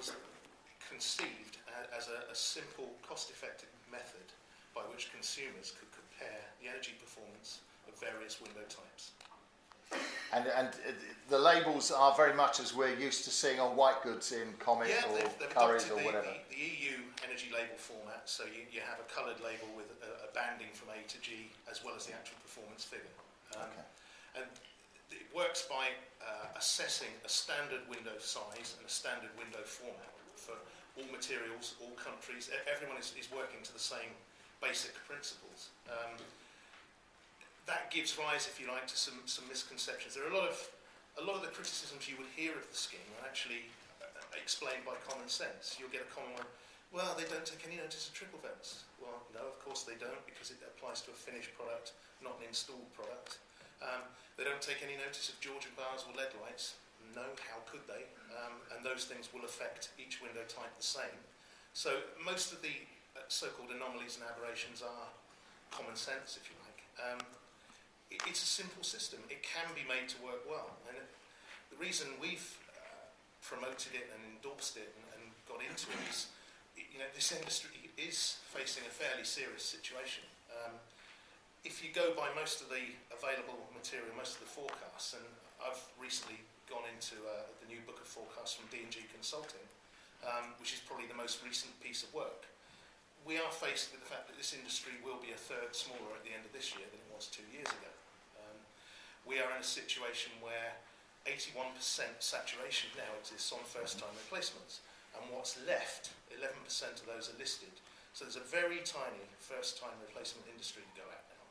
was conceived as a simple, cost-effective method by which consumers could compare the energy performance of various window types. And the labels are very much as we're used to seeing on white goods in Comet or Currys or whatever. The EU energy label format, so you have a coloured label with a banding from A to G, as well as the actual performance figure. And it works by assessing a standard window size and a standard window format for all materials, all countries. Everyone is working to the same basic principles. That gives rise, if you like, to some misconceptions. There are a lot of the criticisms you would hear of the scheme are actually explained by common sense. You'll get a common one, well, they don't take any notice of triple vents. Well, no, of course they don't, because it applies to a finished product, not an installed product. They don't take any notice of Georgian bars or LED lights. No, how could they? And those things will affect each window type the same. So most of the so-called anomalies and aberrations are common sense, if you like. It's a simple system. It can be made to work well. And the reason we've promoted it and endorsed it and got into it is, this industry is facing a fairly serious situation. If you go by most of the available material, most of the forecasts, and I've recently gone into the new book of forecasts from D&G Consulting, which is probably the most recent piece of work, we are faced with the fact that this industry will be a third smaller at the end of this year than it was 2 years ago. We are in a situation where 81% saturation now exists on first-time replacements, and what's left, 11% of those are listed. So there's a very tiny first-time replacement industry to go at now.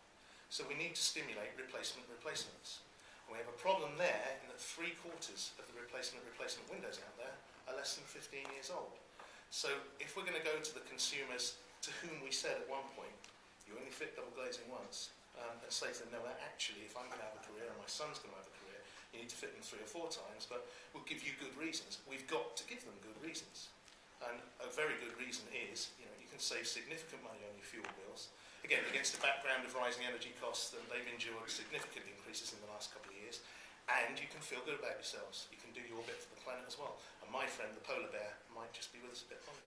So we need to stimulate replacements. And we have a problem there in that 3/4 of the replacement windows out there are less than 15 years old. So if we're going to go to the consumers to whom we said at one point, you only fit double glazing once, and say to them, no, actually, if I'm going to have a career and my son's going to have a career, you need to fit them 3 or 4 times, but we'll give you good reasons. We've got to give them good reasons. And a very good reason is, you can save significant money on your fuel bills. Again, against the background of rising energy costs, that they've endured significant increases in the last couple of years, and you can feel good about yourselves. You can do your bit for the planet as well. And my friend, the polar bear, might just be with us a bit longer.